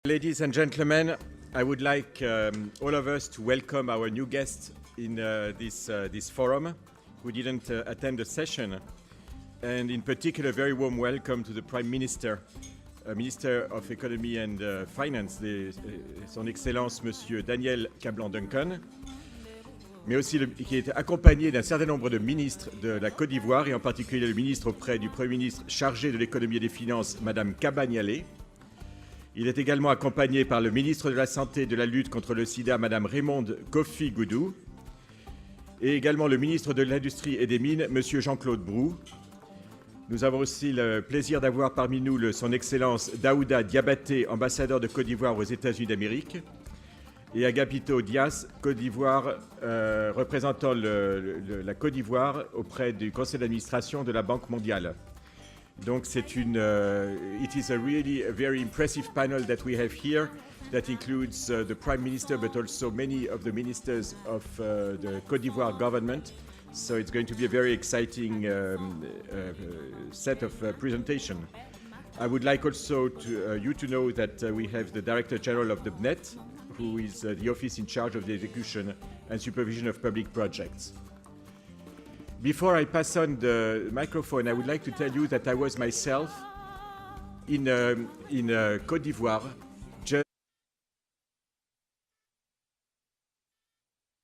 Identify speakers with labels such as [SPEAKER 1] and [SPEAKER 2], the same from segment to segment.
[SPEAKER 1] Ladies and gentlemen, I would like all of us to welcome our new guest in this forum who didn't attend the session, and in particular, a very warm welcome to the Prime Minister, Minister of Economy and Finance, Son Excellence Monsieur Daniel Kablan-Duncan, mais aussi qui est accompagné d'un certain nombre de ministres de la Côte d'Ivoire, et en particulier le ministre auprès du Premier ministre chargé de l'économie et des finances, Madame Kabaniale. Il est également accompagné par le ministre de la Santé et de la lutte contre le sida, Madame Raymonde Kofi Goudou, et également le ministre de l'Industrie et des Mines, Monsieur Jean-Claude Brou. Nous avons aussi le plaisir d'avoir parmi nous Son Excellence Daouda Diabaté, ambassadeur de Côte d'Ivoire aux États-Unis d'Amérique, et Agapito Dias, Côte d'Ivoire, représentant la Côte d'Ivoire auprès du conseil d'administration de la Banque mondiale. Donc it is a really very impressive panel that we have here that includes the Prime Minister but also many of the ministers of the Côte d'Ivoire government. So it's going to be a very exciting set of presentation. I would like also you to know that we have the Director General of the BNET, who is the office in charge of the execution and supervision of public projects. Before I pass on the microphone, I would like to tell you that I was myself in Côte d'Ivoire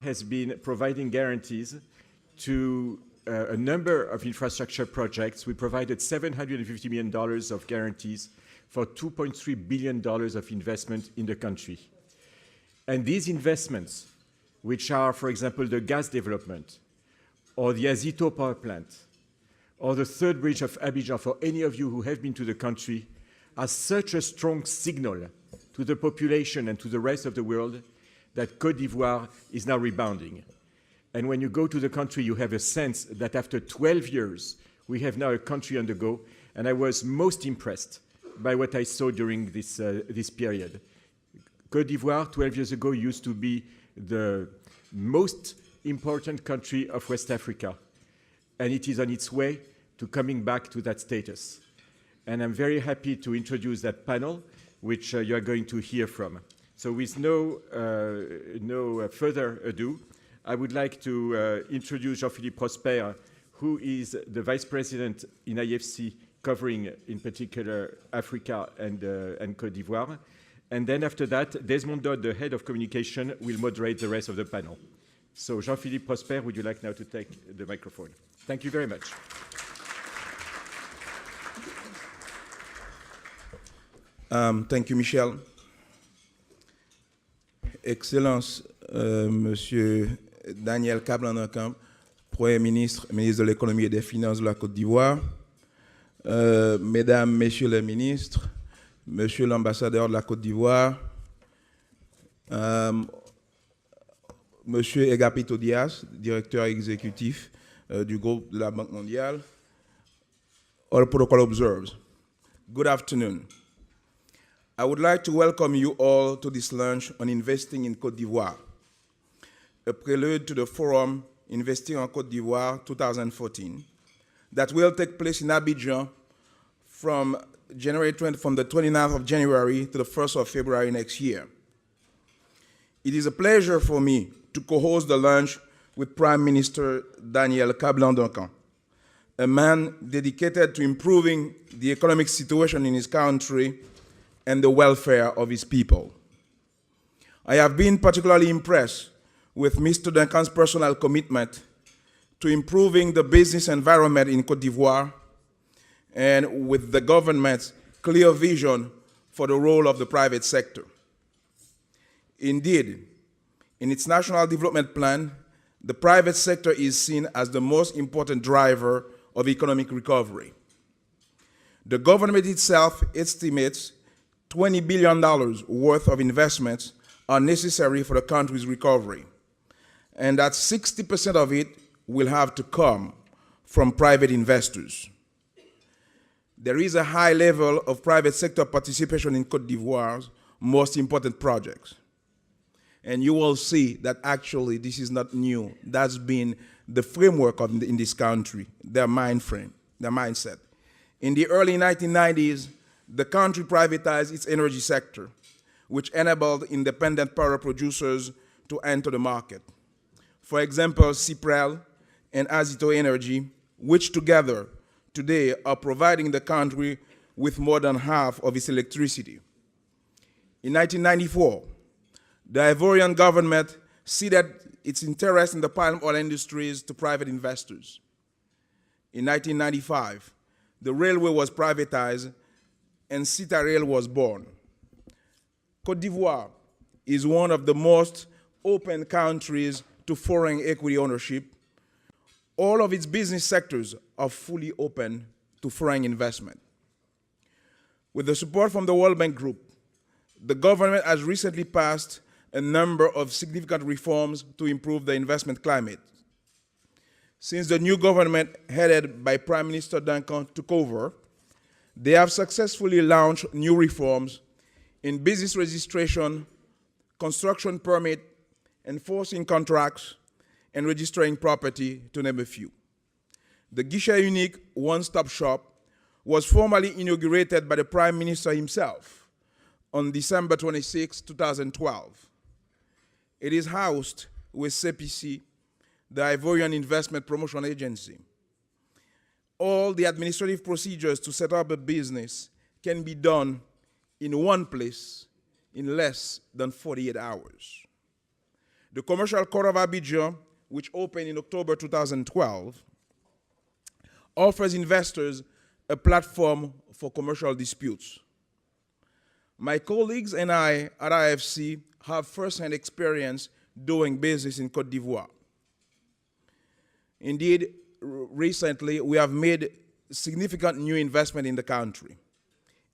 [SPEAKER 1] has been providing guarantees to a number of infrastructure projects. We provided $750 million of guarantees for $2.3 billion of investment in the country. And these investments, which are, for example, the gas development, or the Azito power plant, or the third bridge of Abidjan, for any of you who have been to the country, are such a strong signal to the population and to the rest of the world that Côte d'Ivoire is now rebounding. And when you go to the country, you have a sense that after 12 years, we have now a country on the go. And I was most impressed by what I saw during this period. Côte d'Ivoire, 12 years ago, used to be the most important country of West Africa, and it is on its way to coming back to that status. And I'm very happy to introduce that panel, which you are going to hear from. So with no further ado, I would like to introduce Jean-Philippe Prosper, who is the Vice President in IFC, covering in particular Africa and Côte d'Ivoire. And then after that, Desmond Dodd, the Head of Communication, will moderate the rest of the panel. So Jean-Philippe Prosper, would you like now to take the microphone? Thank you very much.
[SPEAKER 2] Thank you, Michel. Excellence, Monsieur Daniel Kablan-Duncan, Premier ministre, ministre de l'Économie et des Finances de la Côte d'Ivoire, Mesdames, Messieurs les ministres, Monsieur l'ambassadeur de la Côte d'Ivoire, Monsieur Agapito Dias, directeur exécutif du groupe de la Banque mondiale, all protocol observers. Good afternoon. I would like to welcome you all to this lunch on investing in Côte d'Ivoire, a prelude to the forum Investing en Côte d'Ivoire 2014 that will take place in Abidjan from the 29th of January to the 1st of February next year. It is a pleasure for me to co-host the lunch with Prime Minister Daniel Kablan-Duncan, a man dedicated to improving the economic situation in his country and the welfare of his people. I have been particularly impressed with Mr. Duncan's personal commitment to improving the business environment in Côte d'Ivoire and with the government's clear vision for the role of the private sector. Indeed, in its National Development Plan, the private sector is seen as the most important driver of economic recovery. The government itself estimates $20 billion worth of investments are necessary for the country's recovery, and that 60% of it will have to come from private investors. There is a high level of private sector participation in Côte d'Ivoire's most important projects. And you will see that actually this is not new. That's been the framework in this country, their mindset. In the early 1990s, the country privatized its energy sector, which enabled independent power producers to enter the market. For example, Cyprel and Azito Energy, which together today are providing the country with more than half of its electricity. In 1994, the Ivorian government ceded its interest in the palm oil industries to private investors. In 1995, the railway was privatized and Citarail was born. Côte d'Ivoire is one of the most open countries to foreign equity ownership. All of its business sectors are fully open to foreign investment. With the support from the World Bank Group, the government has recently passed a number of significant reforms to improve the investment climate. Since the new government headed by Prime Minister Duncan took over, they have successfully launched new reforms in business registration, construction permit, enforcing contracts, and registering property, to name a few. The Guichet Unique one-stop shop was formally inaugurated by the Prime Minister himself on December 26, 2012. It is housed with CPC, the Ivorian Investment Promotion Agency. All the administrative procedures to set up a business can be done in one place in less than 48 hours. The Commercial Court of Abidjan, which opened in October 2012, offers investors a platform for commercial disputes. My colleagues and I at IFC have first-hand experience doing business in Côte d'Ivoire. Indeed, recently, we have made significant new investment in the country.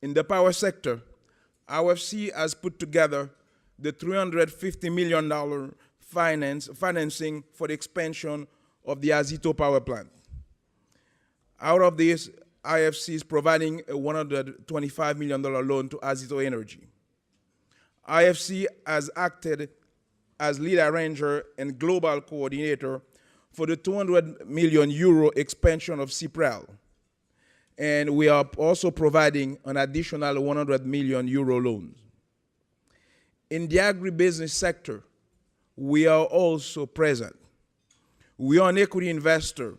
[SPEAKER 2] In the power sector, IFC has put together the $350 million financing for the expansion of the Azito power plant. Out of this, IFC is providing a $125 million loan to Azito Energy. IFC has acted as lead arranger and global coordinator for the 200 million euro expansion of Cyprel. And we are also providing an additional 100 million euro loans. In the agribusiness sector, we are also present. We are an equity investor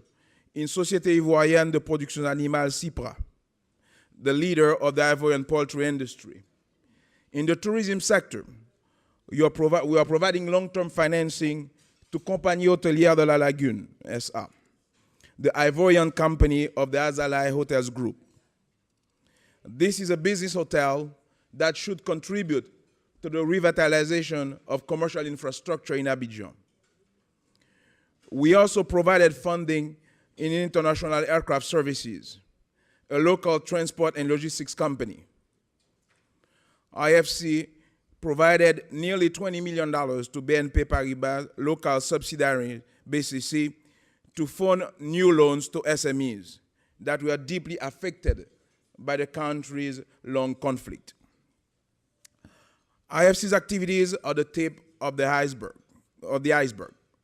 [SPEAKER 2] in Société Ivoirienne de Production Animale, CIPRA, the leader of the Ivorian poultry industry. In the tourism sector, we are providing long-term financing to Compagnie Hôtelière de la Lagune, SA, the Ivorian company of the Azalai Hotels Group. This is a business hotel that should contribute to the revitalization of commercial infrastructure in Abidjan. We also provided funding in international aircraft services, a local transport and logistics company. IFC provided nearly $20 million to BNP Paribas, local subsidiary BCC, to fund new loans to SMEs that were deeply affected by the country's long conflict. IFC's activities are the tip of the iceberg.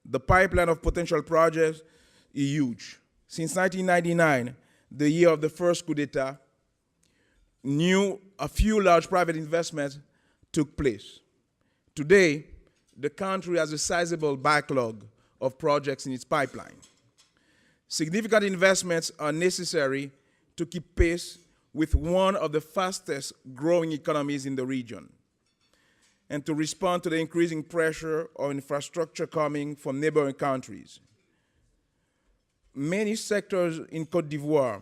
[SPEAKER 2] The pipeline of potential projects is huge. Since 1999, the year of the first coup d'etat, a few large private investments took place. Today, the country has a sizable backlog of projects in its pipeline. Significant investments are necessary to keep pace with one of the fastest growing economies in the region and to respond to the increasing pressure on infrastructure coming from neighboring countries. Many sectors in Côte d'Ivoire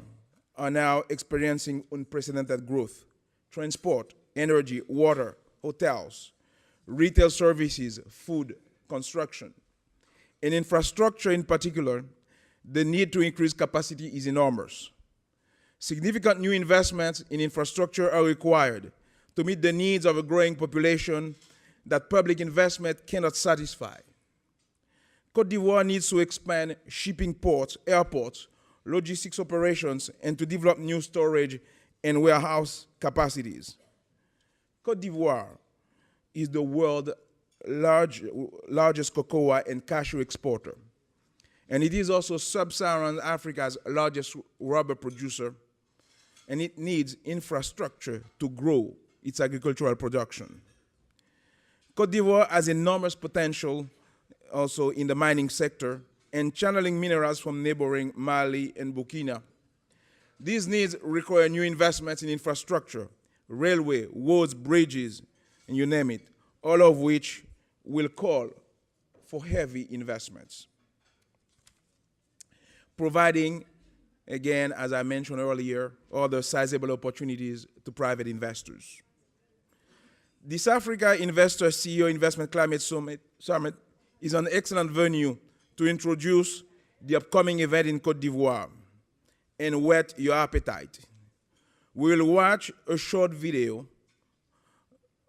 [SPEAKER 2] are now experiencing unprecedented growth: transport, energy, water, hotels, retail services, food, construction. In infrastructure in particular, the need to increase capacity is enormous. Significant new investments in infrastructure are required to meet the needs of a growing population that public investment cannot satisfy. Côte d'Ivoire needs to expand shipping ports, airports, logistics operations, and to develop new storage and warehouse capacities. Côte d'Ivoire is the world's largest cocoa and cashew exporter. And it is also sub-Saharan Africa's largest rubber producer, and it needs infrastructure to grow its agricultural production. Côte d'Ivoire has enormous potential also in the mining sector and channeling minerals from neighboring Mali and Burkina. These needs require new investments in infrastructure, railway, roads, bridges, and you name it, all of which will call for heavy investments. Providing, again, as I mentioned earlier, other sizable opportunities to private investors. The South Africa Investor CEO Investment Climate Summit is an excellent venue to introduce the upcoming event in Côte d'Ivoire and whet your appetite. We'll watch a short video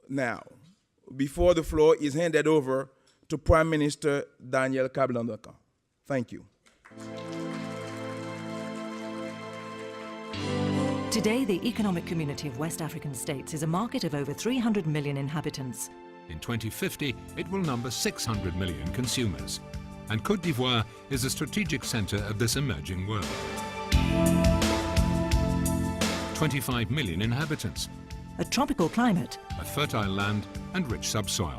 [SPEAKER 2] now before the floor is handed over to Prime Minister Daniel Kablan-Duncan. Thank you.
[SPEAKER 3] Today, the Economic Community of West African States is a market of over 300 million inhabitants.
[SPEAKER 4] In 2050, it will number 600 million consumers. And Côte d'Ivoire is a strategic center of this emerging world. 25 million inhabitants,
[SPEAKER 3] A tropical climate,
[SPEAKER 4] a fertile land and rich subsoil.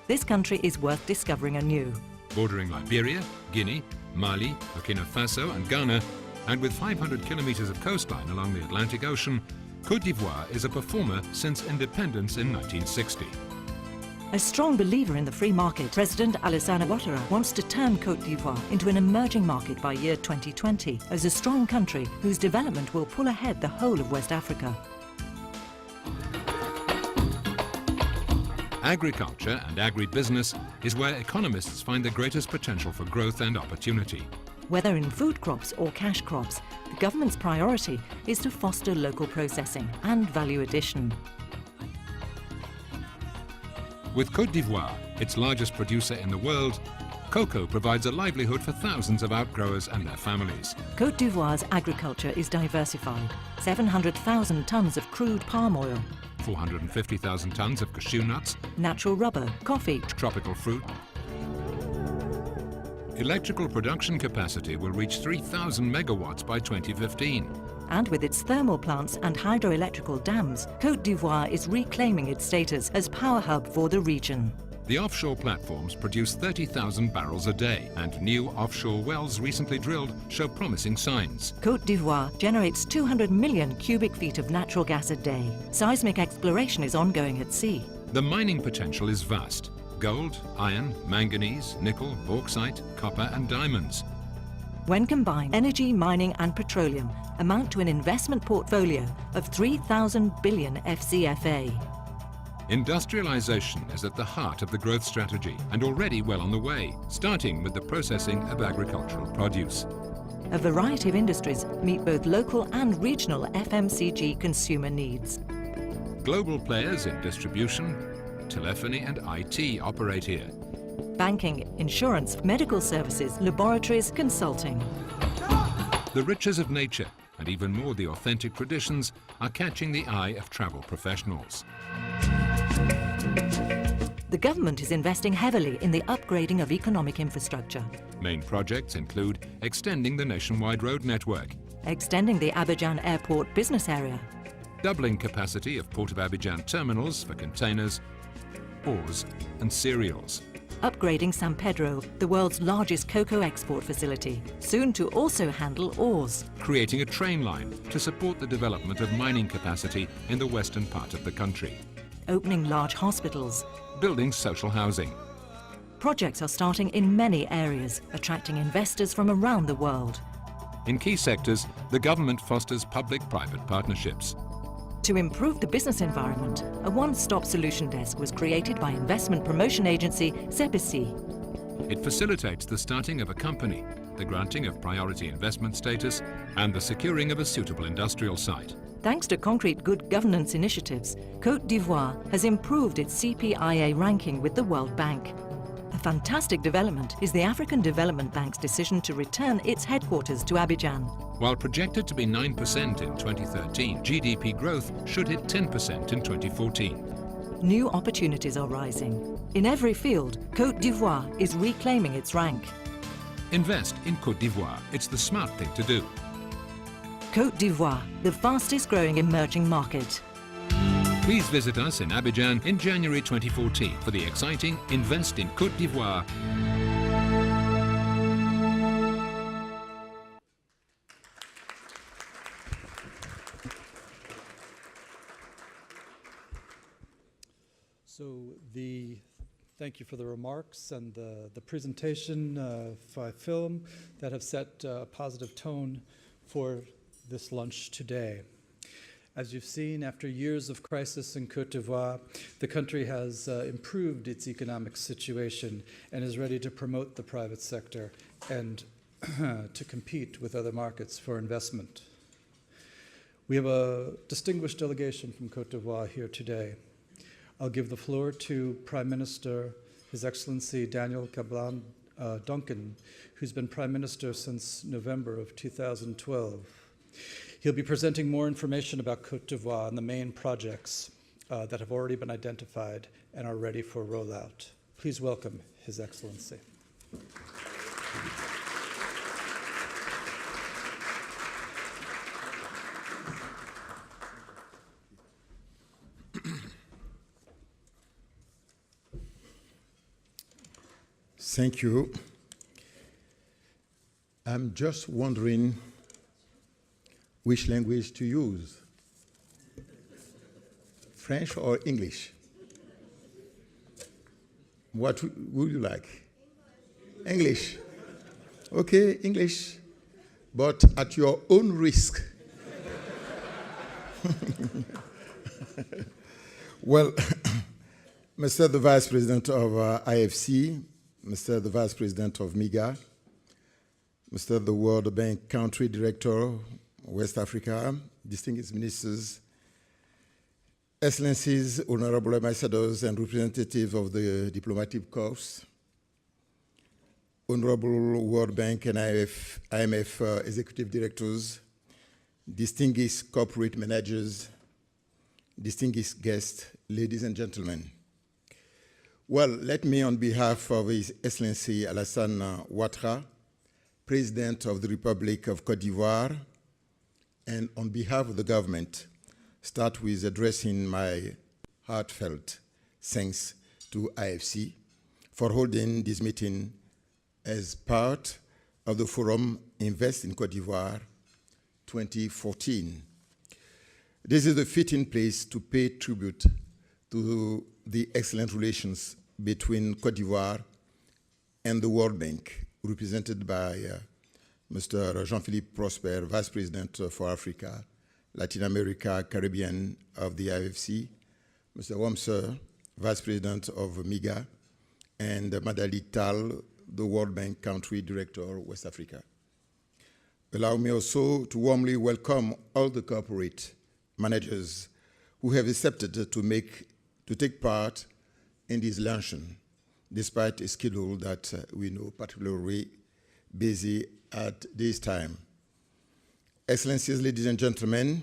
[SPEAKER 3] this country is worth discovering anew.
[SPEAKER 4] Bordering Liberia, Guinea, Mali, Burkina Faso and Ghana, and with 500 kilometers of coastline along the Atlantic Ocean, Côte d'Ivoire is a performer since independence in 1960.
[SPEAKER 3] A strong believer in the free market, President Alassane Ouattara wants to turn Côte d'Ivoire into an emerging market by year 2020 as a strong country whose development will pull ahead the whole of West Africa.
[SPEAKER 4] Agriculture and agribusiness is where economists find the greatest potential for growth and opportunity.
[SPEAKER 3] Whether in food crops or cash crops, the government's priority is to foster local processing and value addition.
[SPEAKER 4] With Côte d'Ivoire, its largest producer in the world, cocoa provides a livelihood for thousands of outgrowers and their families.
[SPEAKER 3] Côte d'Ivoire's agriculture is diversified. 700,000 tons of crude palm oil,
[SPEAKER 4] 450,000 tons of cashew nuts,
[SPEAKER 3] natural rubber, coffee,
[SPEAKER 4] tropical fruit. Electrical production capacity will reach 3,000 megawatts by 2015.
[SPEAKER 3] and with its thermal plants and hydroelectrical dams, Côte d'Ivoire is reclaiming its status as power hub for the region.
[SPEAKER 4] The offshore platforms produce 30,000 barrels a day, and new offshore wells recently drilled show promising signs.
[SPEAKER 3] Côte d'Ivoire generates 200 million cubic feet of natural gas a day. Seismic exploration is ongoing at sea.
[SPEAKER 4] The mining potential is vast. Gold, iron, manganese, nickel, bauxite, copper and diamonds.
[SPEAKER 3] When combined, energy, mining and petroleum amount to an investment portfolio of 3,000 billion FCFA.
[SPEAKER 4] Industrialization is at the heart of the growth strategy and already well on the way, starting with the processing of agricultural produce.
[SPEAKER 3] A variety of industries meet both local and regional FMCG consumer needs.
[SPEAKER 4] Global players in distribution, telephony and IT operate here.
[SPEAKER 3] Banking, insurance, medical services, laboratories, consulting.
[SPEAKER 4] The riches of nature, and even more the authentic traditions, are catching the eye of travel professionals.
[SPEAKER 3] The government is investing heavily in the upgrading of economic infrastructure,
[SPEAKER 4] Main projects include extending the nationwide road network,
[SPEAKER 3] extending the Abidjan Airport business area,
[SPEAKER 4] doubling capacity of Port of Abidjan terminals for containers, ores and cereals,
[SPEAKER 3] upgrading San Pedro, the world's largest cocoa export facility, soon to also handle ores,
[SPEAKER 4] creating a train line to support the development of mining capacity in the western part of the country,
[SPEAKER 3] opening large hospitals.
[SPEAKER 4] building social housing.
[SPEAKER 3] Projects are starting in many areas, attracting investors from around the world.
[SPEAKER 4] In key sectors, the government fosters public-private partnerships.
[SPEAKER 3] To improve the business environment, a one-stop solution desk was created by investment promotion agency CEPICI.
[SPEAKER 4] It facilitates the starting of a company, the granting of priority investment status, and the securing of a suitable industrial site.
[SPEAKER 3] Thanks to concrete good governance initiatives, Côte d'Ivoire has improved its CPIA ranking with the World Bank. A fantastic development is the African Development Bank's decision to return its headquarters to Abidjan.
[SPEAKER 4] While projected to be 9% in 2013, GDP growth should hit 10% in 2014.
[SPEAKER 3] New opportunities are rising. In every field, Côte d'Ivoire is reclaiming its rank.
[SPEAKER 4] Invest in Côte d'Ivoire. It's the smart thing to do.
[SPEAKER 3] Côte d'Ivoire, the fastest growing emerging market.
[SPEAKER 4] Please visit us in Abidjan in January 2014 for the exciting Invest in Côte d'Ivoire.
[SPEAKER 5] Thank you for the remarks and the presentation by film that have set a positive tone for this lunch today. As you've seen, after years of crisis in Côte d'Ivoire, the country has improved its economic situation and is ready to promote the private sector and to compete with other markets for investment. We have a distinguished delegation from Côte d'Ivoire here today. I'll give the floor to Prime Minister, His Excellency Daniel Kablan-Duncan, who's been Prime Minister since November of 2012. He'll be presenting more information about Côte d'Ivoire and the main projects that have already been identified and are ready for rollout. Please welcome His Excellency.
[SPEAKER 6] Thank you. I'm just wondering which language to use, French or English? What would you like? English. Okay, English, but at your own risk. Well, Mr. the Vice President of IFC, Mr. the Vice President of MIGA, Mr. the World Bank Country Director, West Africa, distinguished ministers, Excellencies, Honorable Ambassadors and representatives of the diplomatic corps, Honorable World Bank and IMF Executive Directors, distinguished corporate managers, distinguished guests, ladies and gentlemen. Well, let me, on behalf of His Excellency Alassane Ouattara, President of the Republic of Côte d'Ivoire, and on behalf of the government, start with addressing my heartfelt thanks to IFC for holding this meeting as part of the Forum Invest in Côte d'Ivoire 2014. This is a fitting place to pay tribute to the excellent relations between Côte d'Ivoire and the World Bank, represented by Mr. Jean-Philippe Prosper, Vice President for Africa, Latin America, Caribbean of the IFC, Mr. Wamser, Vice President of MIGA, and Madali Tal, the World Bank Country Director, West Africa. Allow me also to warmly welcome all the corporate managers who have accepted to take part in this luncheon, despite a schedule that we know particularly busy at this time. Excellencies, ladies and gentlemen,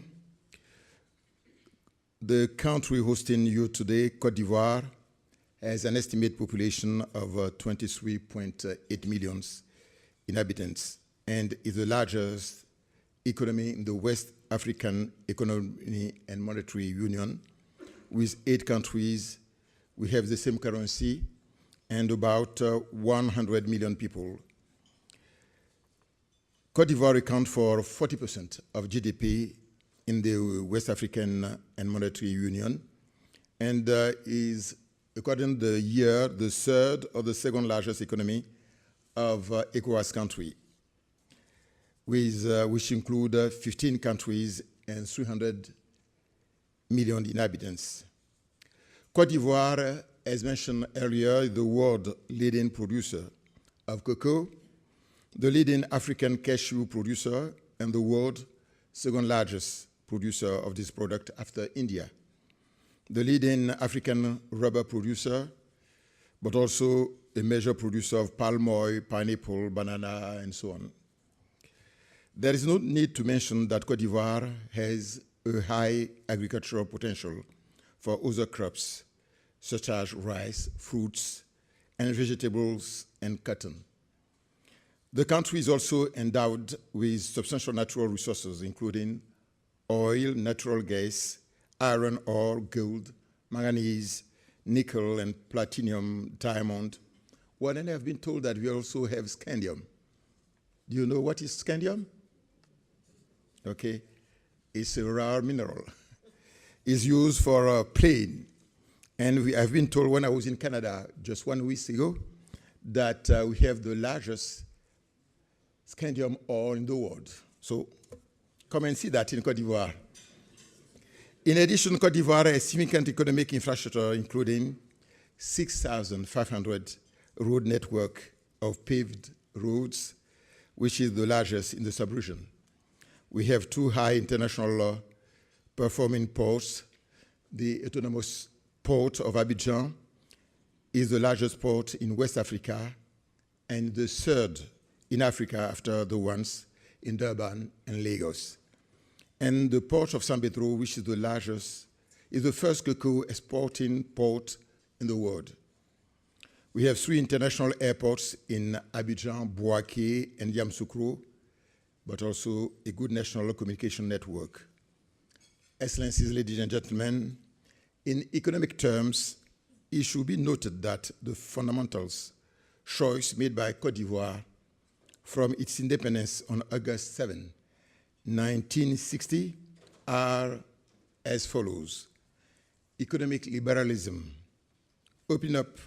[SPEAKER 6] the country hosting you today, Côte d'Ivoire, has an estimated population of 23.8 million inhabitants and is the largest economy in the West African Economic and Monetary Union. With 8 countries, we have the same currency and about 100 million people. Côte d'Ivoire accounts for 40% of GDP in the West African and Monetary Union and is, according to the year, the third or the second largest economy of ECOWAS country, which include 15 countries and 300 million inhabitants. Côte d'Ivoire, as mentioned earlier, is the world leading producer of cocoa, the leading African cashew producer, and the world second largest producer of this product after India. The leading African rubber producer, but also a major producer of palm oil, pineapple, banana, and so on. There is no need to mention that Côte d'Ivoire has a high agricultural potential for other crops, such as rice, fruits, and vegetables, and cotton. The country is also endowed with substantial natural resources, including oil, natural gas, iron ore, gold, manganese, nickel, and platinum, diamond. Well, then I've been told that we also have scandium. Do you know what is scandium? Okay, it's a rare mineral. It's used for plane. And I've been told when I was in Canada just 1 week ago that we have the largest scandium ore in the world. So come and see that in Côte d'Ivoire. In addition, Côte d'Ivoire has significant economic infrastructure, including 6,500 road network of paved roads, which is the largest in the sub-region. We have 2 high international performing ports. The autonomous port of Abidjan is the largest port in West Africa and the 3rd in Africa after the ones in Durban and Lagos. And the port of San Pedro, which is the largest, is the first cocoa exporting port in the world. We have 3 international airports in Abidjan, Bouaké, and Yamoussoukro, but also a good national communication network. Excellencies, ladies and gentlemen, in economic terms, it should be noted that the fundamentals choice made by Côte d'Ivoire from its independence on August 7, 1960, are as follows. Economic liberalism, open up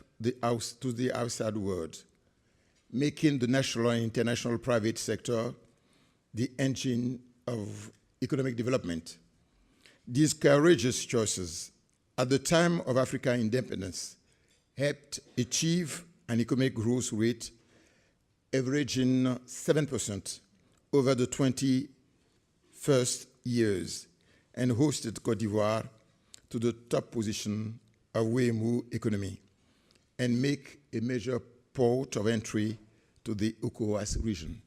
[SPEAKER 6] to the outside world, making the national and international private sector the engine of economic development. These courageous choices at the time of African independence helped achieve an economic growth rate averaging 7% over the 21st years and hosted Côte d'Ivoire to the top position of WEMU economy and make a major port of entry to the ECOWAS region.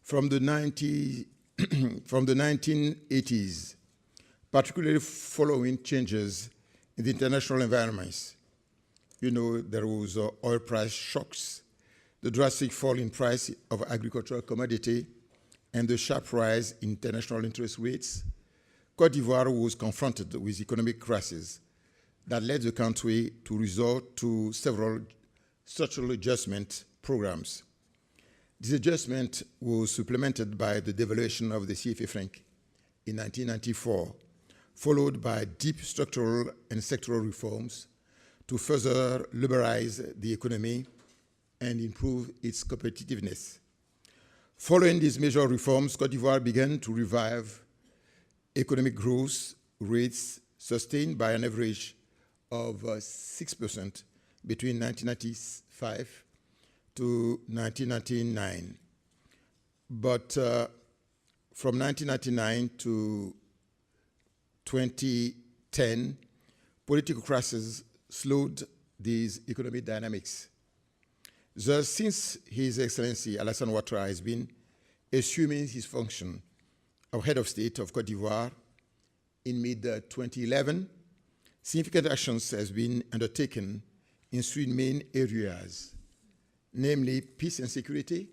[SPEAKER 6] From the 1980s, particularly following changes in the international environments, you know, there was oil price shocks, the drastic fall in price of agricultural commodity, and the sharp rise in international interest rates. Côte d'Ivoire was confronted with economic crisis that led the country to resort to several structural adjustment programs. This adjustment was supplemented by the devaluation of the CFA franc in 1994, followed by deep structural and sectoral reforms to further liberalize the economy and improve its competitiveness. Following these major reforms, Côte d'Ivoire began to revive economic growth rates sustained by an average of 6% between 1995 to 1999. But from 1999 to 2010, political crisis slowed these economic dynamics. Thus, since His Excellency Alassane Ouattara has been assuming his function of head of state of Côte d'Ivoire in mid-2011, significant actions has been undertaken in 3 main areas, namely peace and security,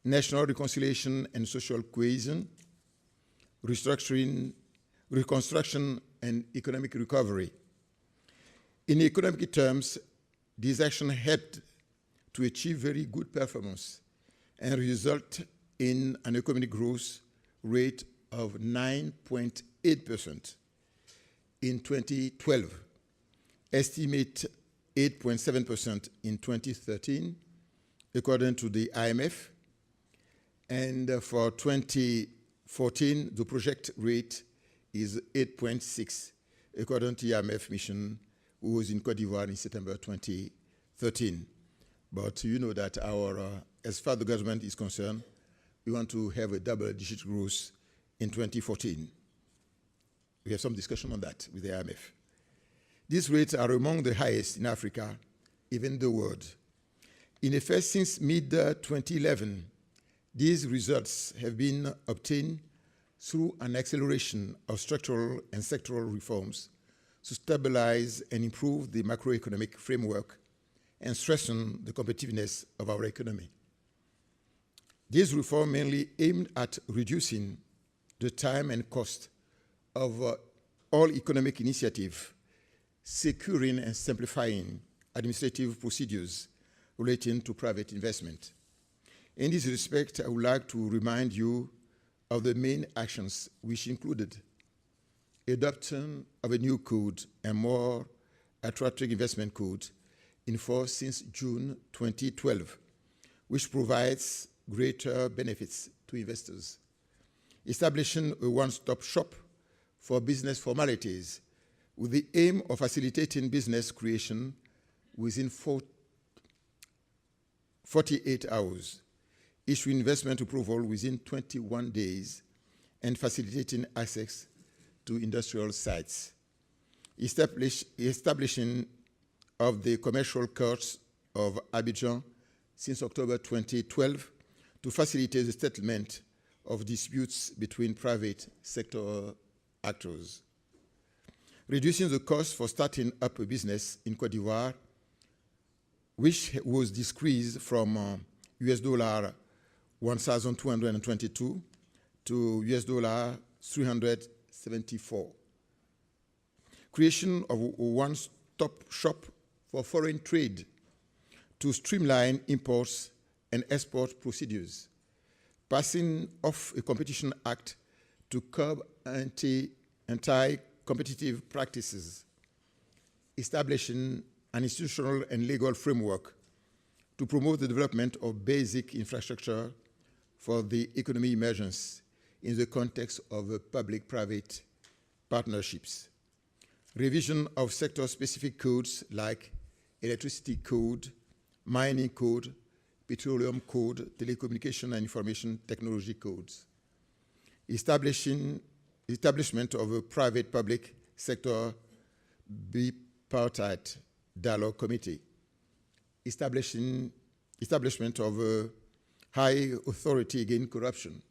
[SPEAKER 6] national reconciliation and social cohesion, reconstruction and economic recovery. In economic terms, these actions helped to achieve very good performance and result in an economic growth rate of 9.8% in 2012, estimate 8.7% in 2013, according to the IMF, and for 2014, the project rate is 8.6, according to the IMF mission, who was in Côte d'Ivoire in September 2013. But you know that as far as the government is concerned, we want to have a double-digit growth in 2014. We have some discussion on that with the IMF. These rates are among the highest in Africa, even the world. In effect, since mid-2011, these results have been obtained through an acceleration of structural and sectoral reforms to stabilize and improve the macroeconomic framework and strengthen the competitiveness of our economy. These reforms mainly aimed at reducing the time and cost of all economic initiative securing and simplifying administrative procedures relating to private investment. In this respect, I would like to remind you of the main actions, which included adoption of a new code and more attractive investment code in force since June 2012, which provides greater benefits to investors. Establishing a one-stop shop for business formalities with the aim of facilitating business creation within 48 hours, issuing investment approval within 21 days, and facilitating access to industrial sites. Establishing of the commercial courts of Abidjan since October 2012 to facilitate the settlement of disputes between private sector actors. Reducing the cost for starting up a business in Côte d'Ivoire, which was decreased from US dollar 1,222 to US dollar 374. Creation of a one-stop shop for foreign trade to streamline imports and export procedures. Passing of a Competition Act to curb anti-competitive practices. Establishing an institutional and legal framework to promote the development of basic infrastructure for the economic emergence in the context of public-private partnerships. Revision of sector-specific codes like electricity code, mining code, petroleum code, telecommunication and information technology codes. Establishment of a private-public sector bipartite dialogue committee. Establishment of a high authority against corruption.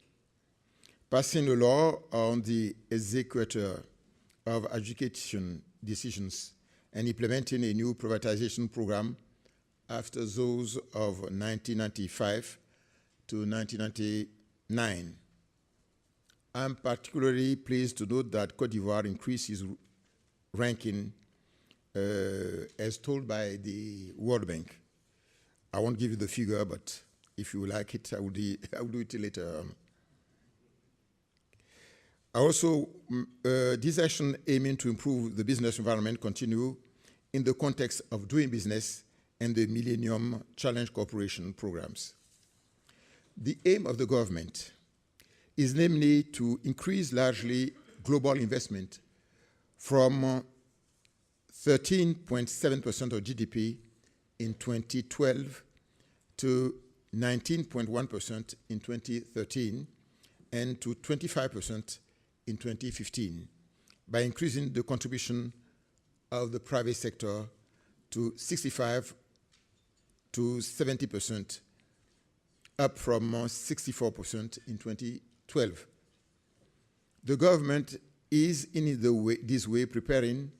[SPEAKER 6] Passing a law on the executor of adjudication decisions and implementing a new privatization program after those of 1995 to 1999. I'm particularly pleased to note that Côte d'Ivoire increased its ranking as told by the World Bank. I won't give you the figure, but if you like it, I will do it later on. Also, this action aiming to improve the business environment continue in the context of doing business and the Millennium Challenge Cooperation programs. The aim of the government is namely to increase largely global investment from 13.7% of GDP in 2012 to 19.1% in 2013 and to 25% in 2015 by increasing the contribution of the private sector to 65 to 70%, up from 64% in 2012. The government is in this way preparing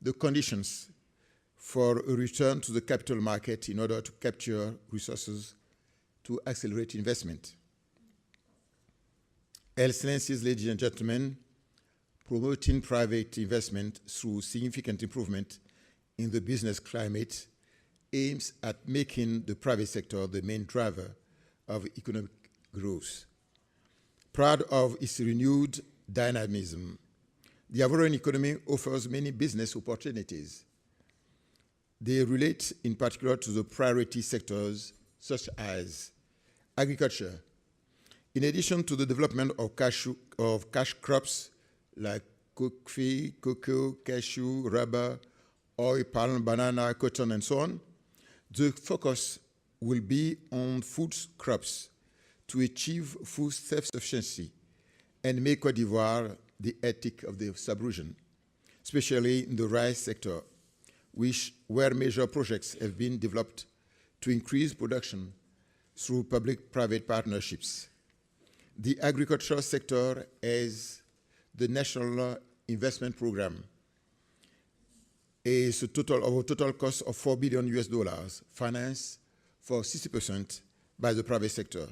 [SPEAKER 6] the conditions for a return to the capital market in order to capture resources to accelerate investment. Excellencies, ladies and gentlemen, promoting private investment through significant improvement in the business climate aims at making the private sector the main driver of economic growth. Proud of its renewed dynamism, the Ivorian economy offers many business opportunities. They relate in particular to the priority sectors such as agriculture. In addition to the development of cash crops like coffee, cocoa, cashew, rubber, oil, palm, banana, cotton, and so on, the focus will be on food crops to achieve food self-sufficiency and make Côte d'Ivoire the ethic of the sub-region, especially in the rice sector, where major projects have been developed to increase production through public-private partnerships. The agricultural sector has the National Investment Program is a total cost of $4 billion, financed for 60% by the private sector.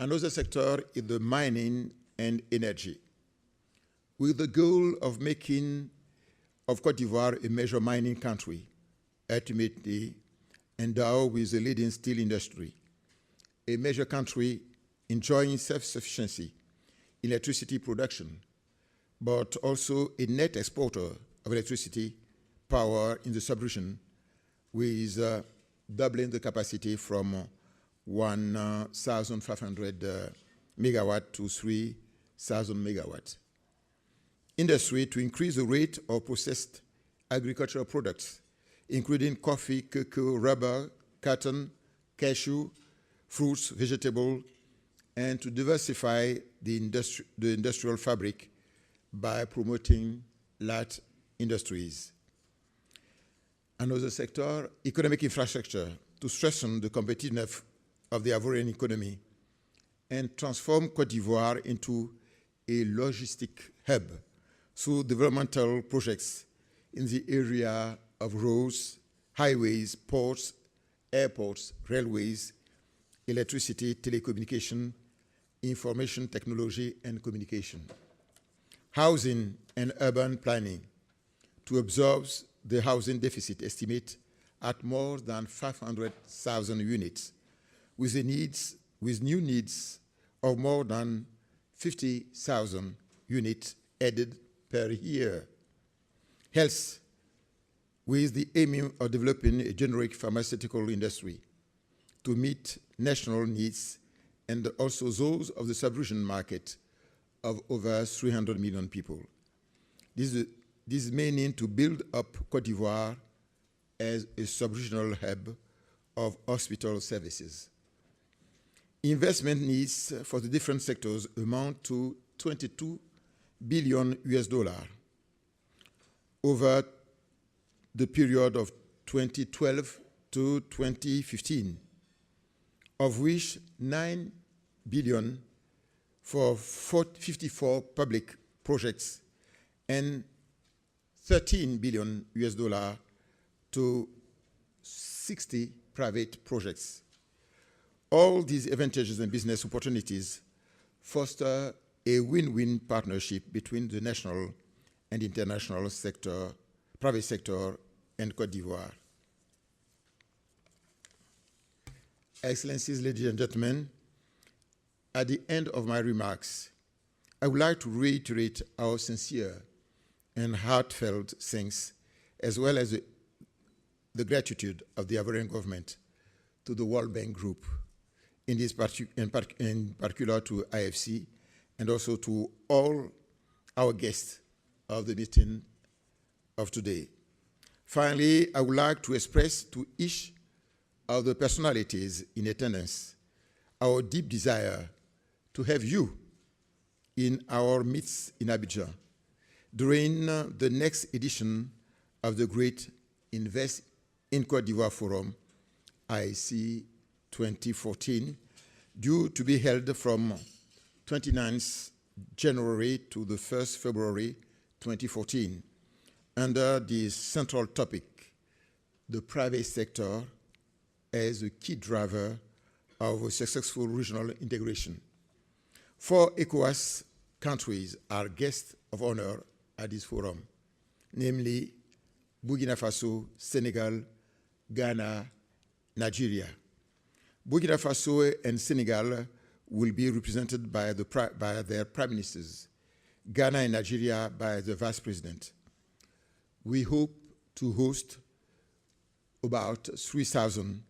[SPEAKER 6] Another sector is the mining and energy. with the goal of making of Côte d'Ivoire a major mining country, ultimately endowed with a leading steel industry, a major country enjoying self-sufficiency in electricity production, but also a net exporter of electricity power in the sub-region, with doubling the capacity from 1,500 megawatt to 3,000 megawatt. Industry to increase the rate of processed agricultural products, including coffee, cocoa, rubber, cotton, cashew, fruits, vegetables, and to diversify the industrial fabric by promoting light industries. Another sector, economic infrastructure, to strengthen the competitiveness of the Ivorian economy and transform Côte d'Ivoire into a logistic hub through developmental projects in the area of roads, highways, ports, airports, railways, electricity, telecommunication, information technology, and communication. Housing and urban planning to absorb the housing deficit estimate at more than 500,000 units, with new needs of more than 50,000 units added per year. Health, with the aim of developing a generic pharmaceutical industry to meet national needs and also those of the sub-region market of over 300 million people. This may need to build up Côte d'Ivoire as a sub-regional hub of hospital services. Investment needs for the different sectors amount to 22 billion US dollars over the period of 2012 to 2015, of which 9 billion for 54 public projects and 13 billion US dollars to 60 private projects. All these advantages and business opportunities foster a win-win partnership between the national and international sector, private sector, and Côte d'Ivoire. Excellencies, ladies and gentlemen, at the end of my remarks, I would like to reiterate our sincere and heartfelt thanks, as well as the gratitude of the Ivorian government to the World Bank Group, in particular to IFC, and also to all our guests of the meeting of today. Finally, I would like to express to each of the personalities in attendance our deep desire to have you in our midst in Abidjan during the next edition of the Great Invest in Côte d'Ivoire Forum, IC 2014, due to be held from 29th January to the 1st February 2014, under the central topic, the private sector as a key driver of a successful regional integration. 4 ECOWAS countries are guests of honor at this forum, namely Burkina Faso, Senegal, Ghana, Nigeria. Burkina Faso and Senegal will be represented by their prime ministers, Ghana and Nigeria by the vice president. We hope to host about 3,000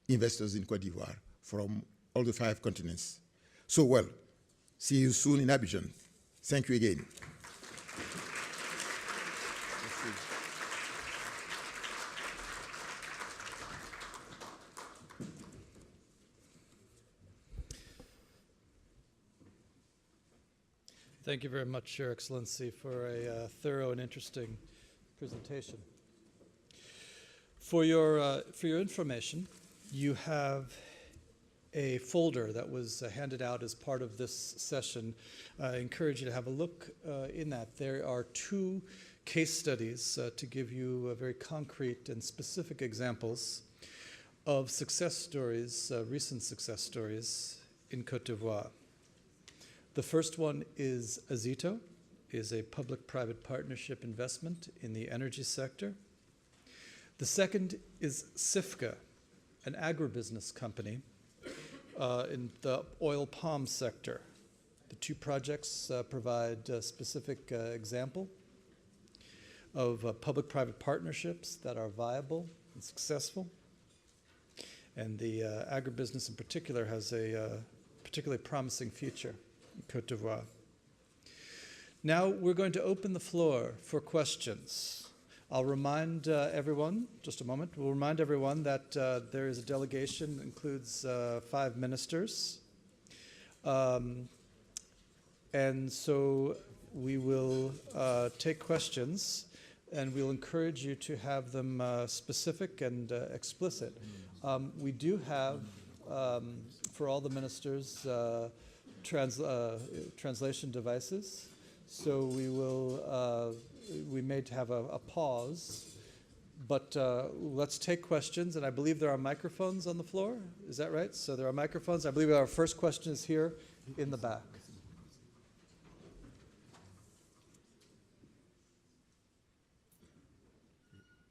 [SPEAKER 6] investors in Côte d'Ivoire from all the 5 continents. So well, see you soon in Abidjan. Thank you again.
[SPEAKER 5] Thank you very much, Your Excellency, for a thorough and interesting presentation. For your information, you have a folder that was handed out as part of this session. I encourage you to have a look in that. There are 2 case studies to give you very concrete and specific examples of success stories, recent success stories in Côte d'Ivoire. The first one is Azito, is a public-private partnership investment in the energy sector. The second is SIFCA, an agribusiness company in the oil palm sector. The two projects provide a specific example of public-private partnerships that are viable and successful. And the agribusiness in particular has a particularly promising future in Côte d'Ivoire. Now we're going to open the floor for questions. I'll remind everyone, just a moment, we'll remind everyone that there is a delegation that includes 5 ministers. And so we will take questions, and we'll encourage you to have them specific and explicit. We do have, for all the ministers, translation devices. So we may have a pause, but let's take questions. And I believe there are microphones on the floor. Is that right? So there are microphones. I believe our first question is here in the back.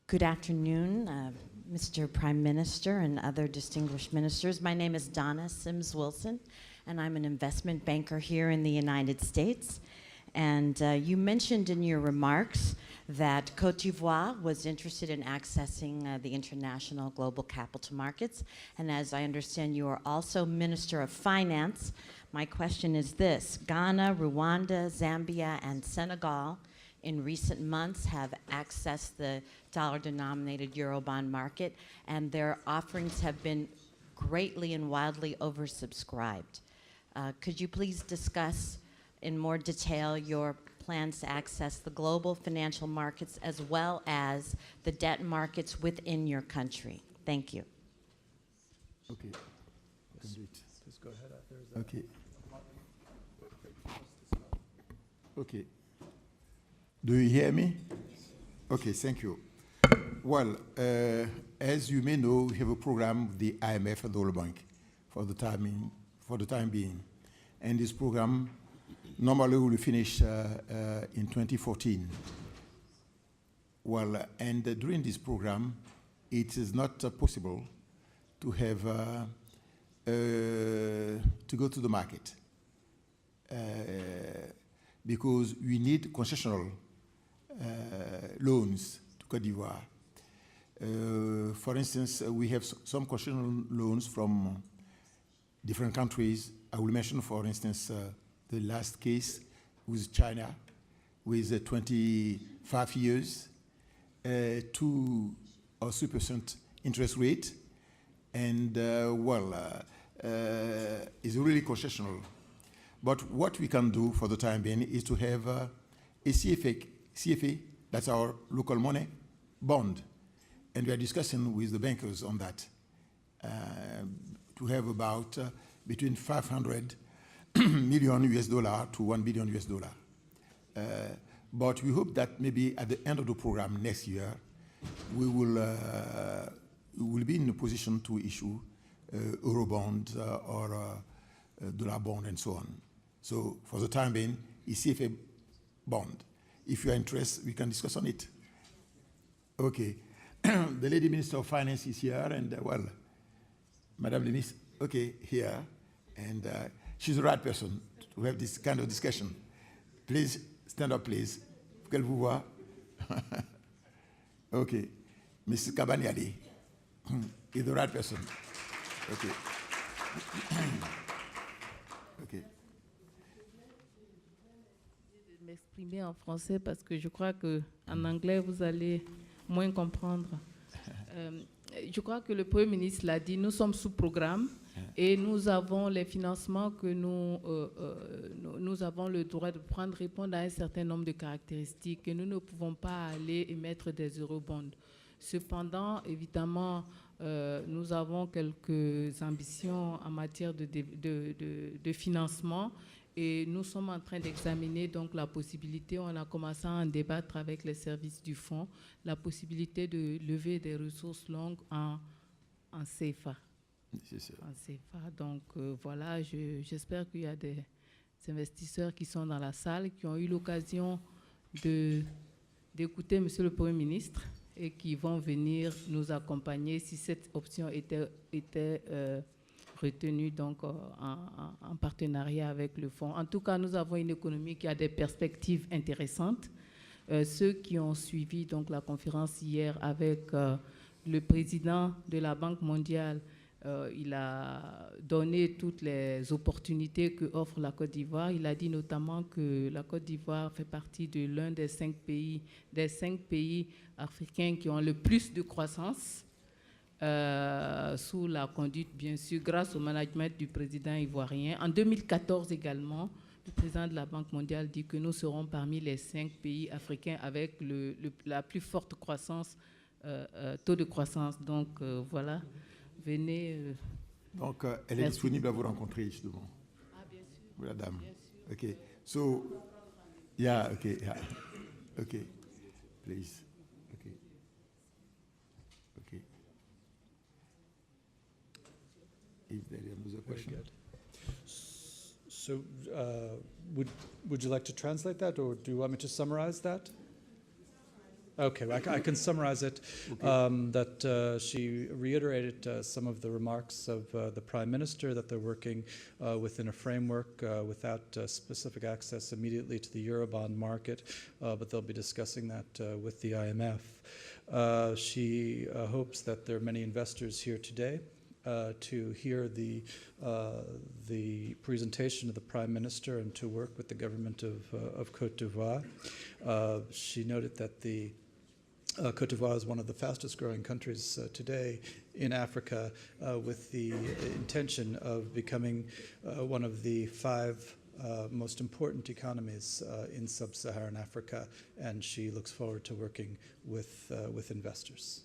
[SPEAKER 7] Good afternoon, Mr. Prime Minister and other distinguished ministers. My name is Donna Sims Wilson, and I'm an investment banker here in the United States. And you mentioned in your remarks that Côte d'Ivoire was interested in accessing the international global capital markets. And as I understand, you are also Minister of Finance. My question is this: Ghana, Rwanda, Zambia, and Senegal in recent months have accessed the dollar-denominated Eurobond market, and their offerings have been greatly and wildly oversubscribed. Could you please discuss in more detail your plans to access the global financial markets as well as the debt markets within your country? Thank you.
[SPEAKER 8] Okay.
[SPEAKER 5] Please go ahead.
[SPEAKER 8] Okay. Okay. Do you hear me? Okay, thank you. Well, as you may know, we have a program with the IMF and the World Bank for the time being. And this program normally will finish in 2014. Well, and during this program, it is not possible to have to go to the market because we need concessional loans to Côte d'Ivoire. For instance, we have some concessional loans from different countries. I will mention, for instance, the last case with China, with 25 years, 2 or 3% interest rate, and is really concessional. But what we can do for the time being is to have a CFA, that's our local money, bond. And we are discussing with the bankers on that to have about between 500 million US dollar to $1 billion US dollar. But we hope that maybe at the end of the program next year, we will be in a position to issue Eurobond or dollar bond and so on. So for the time being, it's CFA bond. If you are interested, we can discuss on it. Okay. The Lady Minister of Finance is here, and Madame the Minister, okay, here. And she's the right person to have this kind of discussion. Please, stand up, please. Quel vous voit? Okay. Mrs. Kabaniali is the right person. Okay. Okay.
[SPEAKER 9] M'exprimer en français parce que je crois que en anglais vous allez moins comprendre. Je crois que le Premier ministre l'a dit, nous sommes sous programme et nous avons les financements que nous avons le droit de prendre, répondre à un certain nombre de caractéristiques et nous ne pouvons pas aller émettre des eurobonds. Cependant, évidemment, nous avons quelques ambitions en matière de financement. Et nous sommes en train d'examiner donc la possibilité, on a commencé à en débattre avec les services du fonds, la possibilité de lever des ressources longues en CFA.
[SPEAKER 8] C'est ça.
[SPEAKER 9] En CFA. Donc voilà, j'espère qu'il y a des investisseurs qui sont dans la salle, qui ont eu l'occasion d'écouter Monsieur le Premier ministre et qui vont venir nous accompagner si cette option était retenue donc, en partenariat avec le fonds. En tout cas, nous avons une économie qui a des perspectives intéressantes. Ceux qui ont suivi donc, la conférence hier avec le président de la Banque mondiale, il a donné toutes les opportunités que offre la Côte d'Ivoire. Il a dit notamment que la Côte d'Ivoire fait partie de l'un des 5 pays africains qui ont le plus de croissance, sous la conduite, bien sûr, grâce au management du président ivoirien. En 2014 également, le président de la Banque mondiale dit que nous serons parmi les 5 pays africains avec la plus forte croissance, taux de croissance. Donc, voilà. Venez.
[SPEAKER 8] Donc, elle est disponible à vous rencontrer, justement.
[SPEAKER 9] Ah, bien sûr.
[SPEAKER 8] Oui, la dame.
[SPEAKER 9] Bien sûr.
[SPEAKER 8] OK. So, yeah, OK, yeah. OK. Please. OK. OK. Is there another question?
[SPEAKER 5] Very good. So, would you like to translate that, or do you want me to summarize that? Okay, well, I can summarize it.
[SPEAKER 8] Okay.
[SPEAKER 5] That she reiterated some of the remarks of the Prime Minister, that they're working within a framework without specific access immediately to the Eurobond market, but they'll be discussing that with the IMF. She hopes that there are many investors here today to hear the presentation of the Prime Minister and to work with the government of Côte d'Ivoire. She noted that the Côte d'Ivoire is one of the fastest growing countries today in Africa, with the intention of becoming one of the 5 most important economies in sub-Saharan Africa, and she looks forward to working with investors.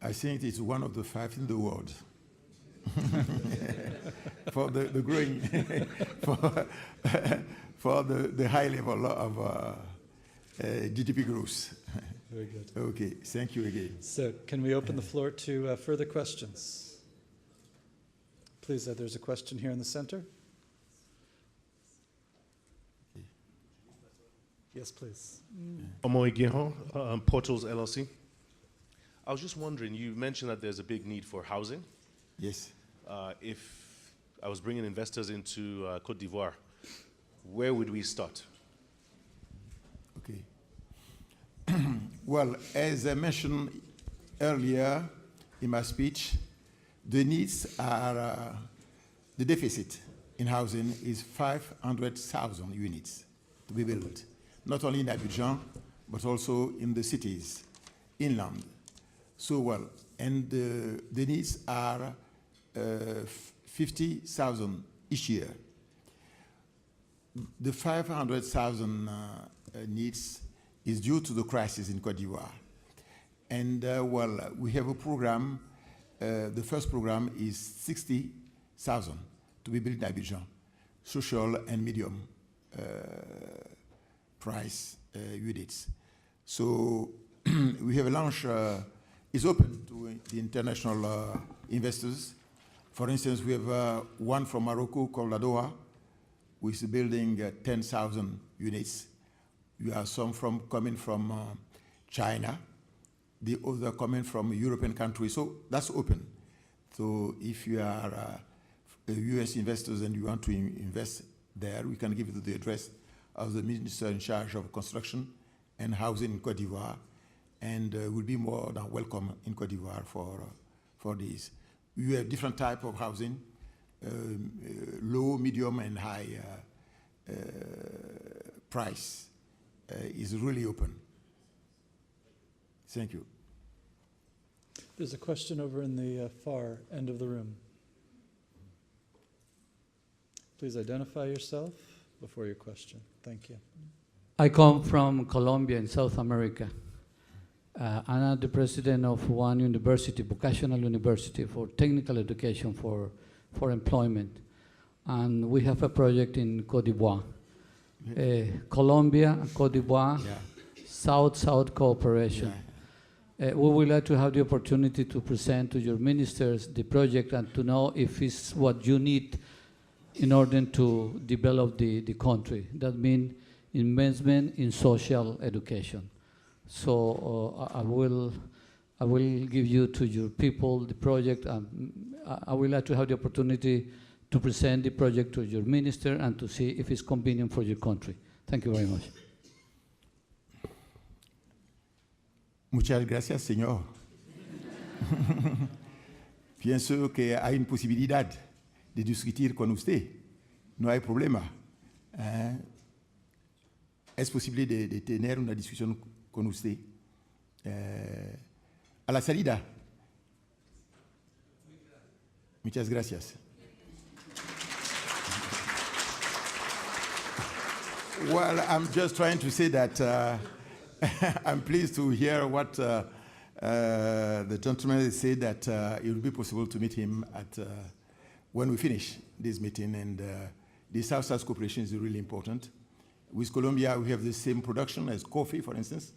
[SPEAKER 8] I think it's one of the 5 in the world. For the growing, for the high level of GDP growth.
[SPEAKER 5] Very good.
[SPEAKER 8] Okay, thank you again.
[SPEAKER 5] So can we open the floor to further questions? Please, there's a question here in the center. Yes, please.
[SPEAKER 10] Omoy Guérin, Portals LLC. I was just wondering, you mentioned that there's a big need for housing.
[SPEAKER 8] Yes.
[SPEAKER 10] If I was bringing investors into Côte d'Ivoire, where would we start?
[SPEAKER 8] Okay. Well, as I mentioned earlier in my speech, the needs are, the deficit in housing is 500,000 units to be built, not only in Abidjan, but also in the cities, inland. So, well, and the needs are 50,000 each year. The 500,000 needs is due to the crisis in Côte d'Ivoire. And, well, we have a program. The first program is 60,000 to be built in Abidjan, social and medium price units. So we have launched, it's open to the international investors. For instance, we have one from Morocco called Ladoa, who is building 10,000 units. We have some coming from China, the other coming from European countries. So that's open. So if you are US investors and you want to invest there, we can give you the address of the minister in charge of construction and housing in Côte d'Ivoire, and will be more than welcome in Côte d'Ivoire for this. We have different type of housing, low, medium, and high price is really open. Thank you.
[SPEAKER 5] There's a question over in the far end of the room. Please identify yourself before your question. Thank you.
[SPEAKER 11] I come from Colombia in South America. I'm the president of one university, vocational university for technical education for employment. And we have a project in Côte d'Ivoire. Colombia, Côte d'Ivoire, South-South cooperation. We would like to have the opportunity to present to your ministers the project and to know if it's what you need in order to develop the country. That means investment in social education. So I will give you to your people the project, and I would like to have the opportunity to present the project to your minister and to see if it's convenient for your country. Thank you very much.
[SPEAKER 8] Muchas gracias, señor. Pienso que hay una posibilidad de discutir con usted. No hay problema. Es posible de tener una discusión con usted. A la salida. Muchas gracias. Well, I'm just trying to say that I'm pleased to hear what the gentleman said, that it will be possible to meet him at when we finish this meeting. And the South-South cooperation is really important. With Colombia, we have the same production as coffee, for instance,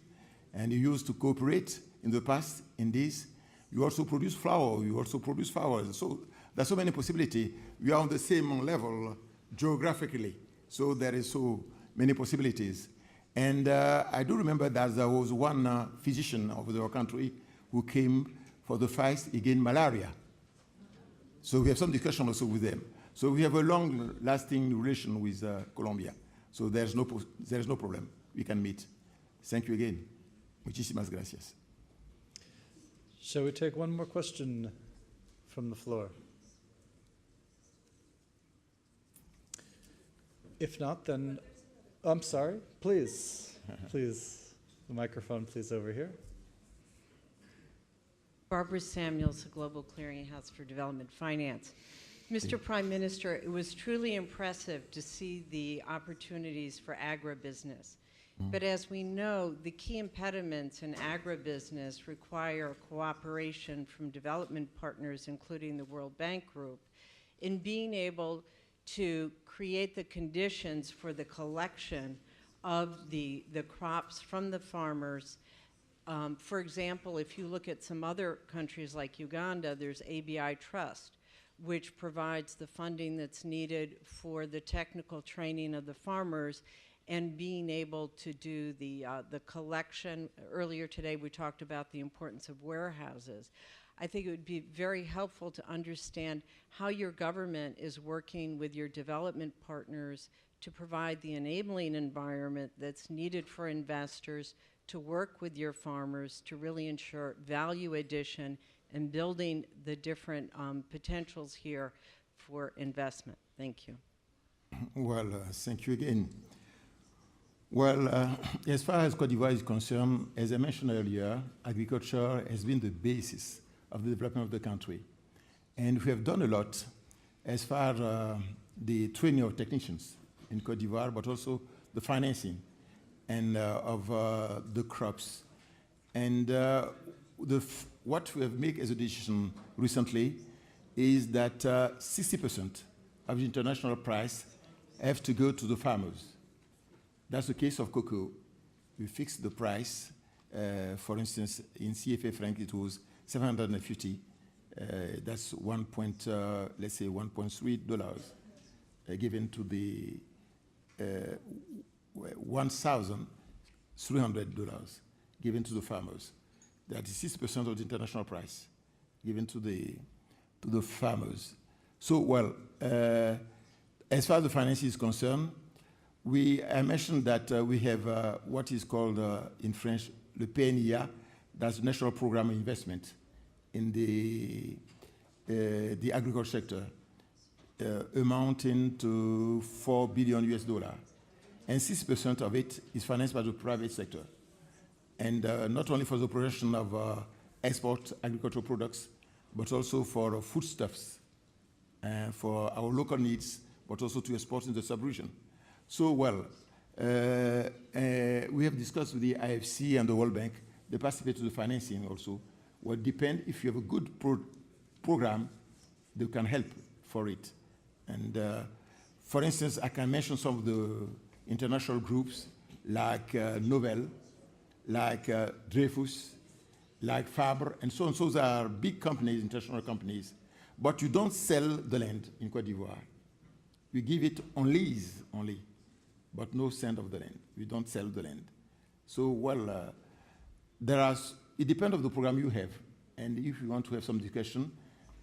[SPEAKER 8] and you used to cooperate in the past in this. You also produce flour, you also produce flowers. So there's so many possibilities. We are on the same level geographically, so there is so many possibilities. And I do remember that there was one physician of our country who came for the fight against malaria. So we have some discussion also with them. So we have a long-lasting relation with Colombia. So there's no problem. We can meet. Thank you again. Muchísimas gracias.
[SPEAKER 5] Shall we take one more question from the floor? If not, then, I'm sorry, please, please, the microphone, please, over here.
[SPEAKER 12] Barbara Samuels, the Global Clearinghouse for Development Finance. Mr. Prime Minister, it was truly impressive to see the opportunities for agribusiness. But as we know, the key impediments in agribusiness require cooperation from development partners, including the World Bank Group, in being able to create the conditions for the collection of the crops from the farmers. For example, if you look at some other countries like Uganda, there's ABI Trust, which provides the funding that's needed for the technical training of the farmers and being able to do the collection. Earlier today, we talked about the importance of warehouses. I think it would be very helpful to understand how your government is working with your development partners to provide the enabling environment that's needed for investors to work with your farmers to really ensure value addition and building the different potentials here for investment. Thank you.
[SPEAKER 8] Well, thank you again. Well, as far as Côte d'Ivoire is concerned, as I mentioned earlier, agriculture has been the basis of the development of the country. And we have done a lot as far as the training of technicians in Côte d'Ivoire, but also the financing and of the crops. And what we have made as a decision recently is that 60% of the international price have to go to the farmers. That's the case of cocoa. We fixed the price. For instance, in CFA franc, it was 750. That's let's say $1.3 given to the $1,300 given to the farmers. That is 6% of the international price given to the farmers. So, well, as far as the finance is concerned, I mentioned that we have what is called in French le PNIA, that's the National Program of Investment in the agriculture sector, amounting to $4 billion US. And 6% of it is financed by the private sector. And not only for the production of export agricultural products, but also for foodstuffs, for our local needs, but also to export in the sub-region. So, well, we have discussed with the IFC and the World Bank, they participate to the financing also. Well, depend if you have a good program, they can help for it. And for instance, I can mention some of the international groups like Nobel, like Dreyfus, like Fabre and so on. So they are big companies, international companies, but you don't sell the land in Côte d'Ivoire. You give it on lease only, but no cent of the land. You don't sell the land. So, well, it depends on the program you have. And if you want to have some discussion,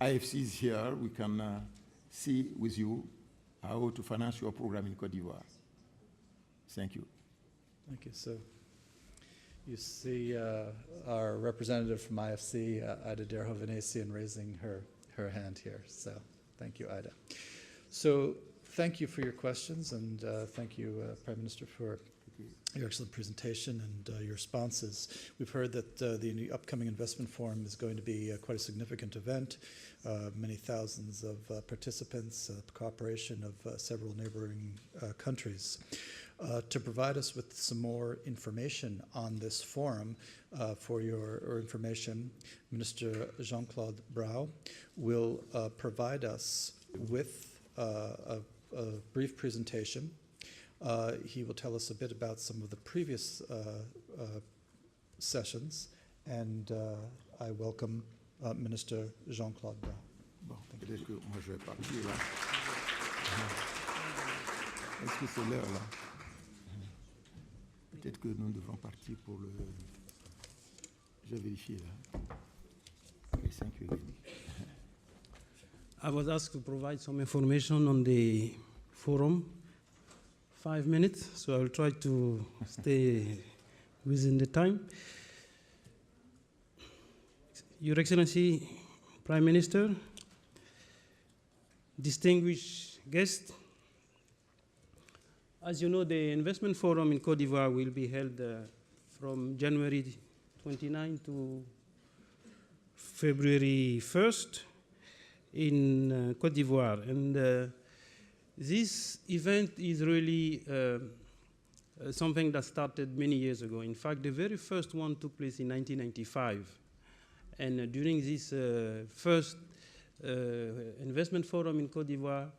[SPEAKER 8] IFC is here. We can see with you how to finance your program in Côte d'Ivoire. Thank you.
[SPEAKER 5] Thank you. So you see our representative from IFC, Ida Derho-Venetian, raising her hand here. So thank you, Ida. So thank you for your questions, and thank you, Prime Minister, for your excellent presentation and your responses. We've heard that the upcoming investment forum is going to be quite a significant event. Many thousands of participants, cooperation of several neighboring countries. To provide us with some more information on this forum, for your information, Minister Jean-Claude Brau will provide us with a brief presentation. He will tell us a bit about some of the previous sessions, and I welcome Minister Jean-Claude Brau.
[SPEAKER 8] Bon, peut-être que moi je vais partir là. Est-ce que c'est l'heure là? Peut-être que nous devons partir pour le... Je vais vérifier là. Okay, thank you again.
[SPEAKER 13] I was asked to provide some information on the forum. 5 minutes, so I will try to stay within the time. Your Excellency, Prime Minister, distinguished guests, as you know, the investment forum in Côte d'Ivoire will be held from January 29 to February 1st in Côte d'Ivoire. And this event is really something that started many years ago. In fact, the very first one took place in 1995. And during this first investment forum in Côte d'Ivoire,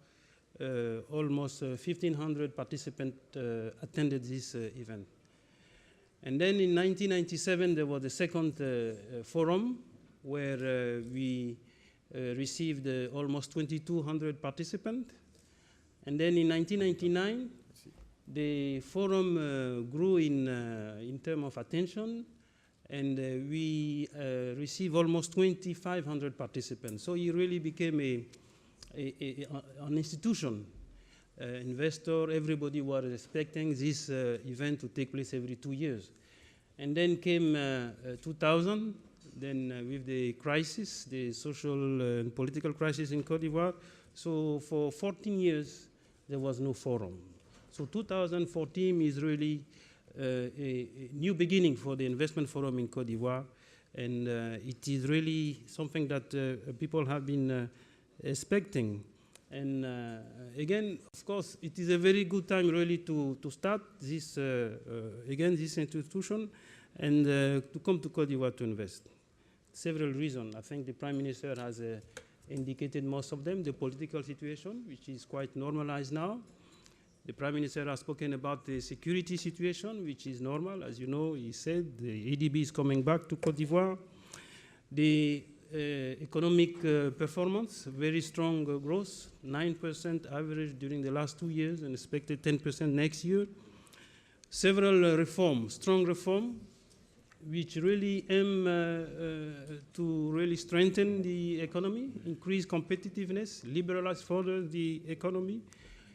[SPEAKER 13] almost 1,500 participants attended this event. And then in 1997, there was a second forum where we received almost 2,200 participants. And then in 1999, the forum grew in terms of attention, and we received almost 2,500 participants. So it really became an institution. Investor, everybody was expecting this event to take place every 2 years. And then came 2000, then with the crisis, the social and political crisis in Côte d'Ivoire. So for 14 years, there was no forum. So 2014 is really a new beginning for the investment forum in Côte d'Ivoire. And it is really something that people have been expecting. And again, of course, it is a very good time really to start this, again, this institution and to come to Côte d'Ivoire to invest. Several reasons. I think the Prime Minister has indicated most of them. The political situation, which is quite normalized now. The Prime Minister has spoken about the security situation, which is normal. As you know, he said the ADB is coming back to Côte d'Ivoire. The economic performance, very strong growth, 9% average during the last 2 years and expected 10% next year. Several reforms, strong reform, which really aim to really strengthen the economy, increase competitiveness, liberalize further the economy,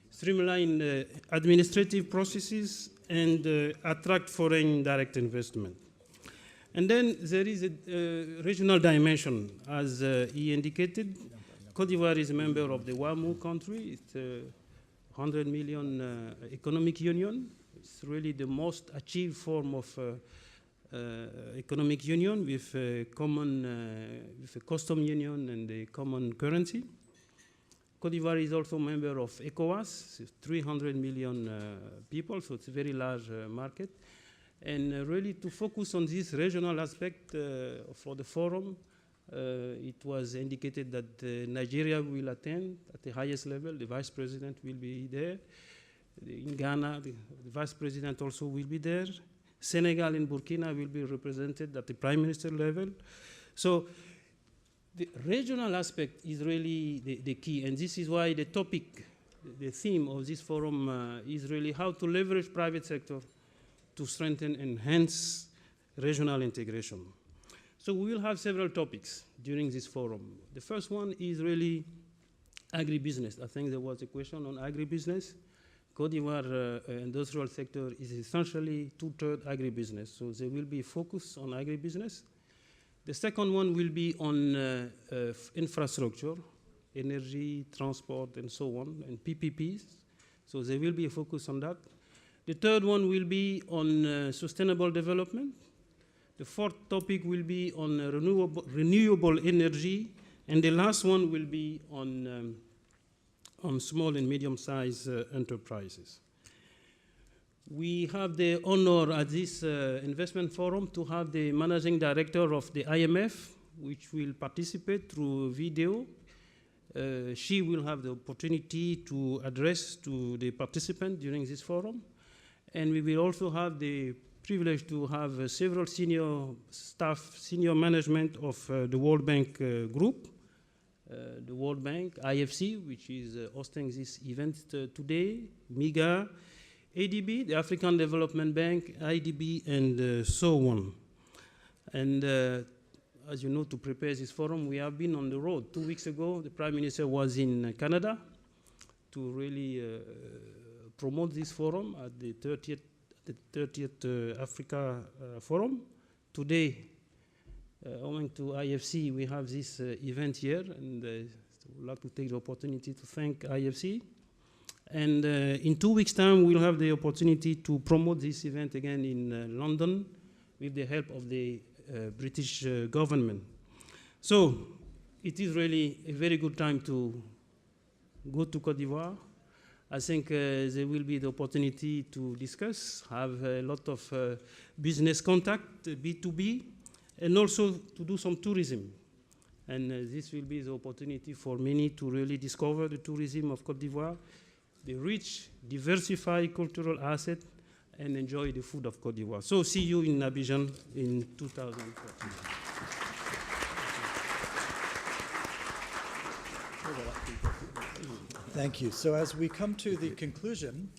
[SPEAKER 13] streamline administrative processes, and attract foreign direct investment. And then there is a regional dimension, as he indicated. Côte d'Ivoire is a member of the WAMU country. It's a 100 million economic union. It's really the most achieved form of economic union with a common with a custom union and a common currency. Côte d'Ivoire is also a member of ECOWAS, 300 million people, so it's a very large market. And really to focus on this regional aspect for the forum, it was indicated that Nigeria will attend at the highest level. The Vice President will be there. In Ghana, the Vice President also will be there. Senegal and Burkina will be represented at the prime minister level. So the regional aspect is really the key, and this is why the topic, the theme of this forum is really how to leverage private sector to strengthen and enhance regional integration. So we will have several topics during this forum. The first one is really agribusiness. I think there was a question on agribusiness. Côte d'Ivoire industrial sector is essentially 2/3 agribusiness, so there will be a focus on agribusiness. The second one will be on infrastructure, energy, transport, and so on, and PPPs. So there will be a focus on that. The third one will be on sustainable development. The fourth topic will be on renewable energy. And the last one will be on small and medium-sized enterprises. We have the honor at this investment forum to have the managing director of the IMF, which will participate through video. She will have the opportunity to address to the participants during this forum. And we will also have the privilege to have several senior staff, senior management of the World Bank group, the World Bank, IFC, which is hosting this event today, MIGA, ADB, the African Development Bank, IDB, and so on. And as you know, to prepare this forum, we have been on the road. 2 weeks ago, the Prime Minister was in Canada to really promote this forum at the 30th Africa Forum. Today, owing to IFC, we have this event here, and I would like to take the opportunity to thank IFC. And in 2 weeks' time, we'll have the opportunity to promote this event again in London with the help of the British government. So it is really a very good time to go to Côte d'Ivoire. I think there will be the opportunity to discuss, have a lot of business contact, B2B, and also to do some tourism. And this will be the opportunity for many to really discover the tourism of Côte d'Ivoire, the rich, diversified cultural asset, and enjoy the food of Côte d'Ivoire. So see you in Abidjan in 2014.
[SPEAKER 5] Thank you. So as we come to the conclusion,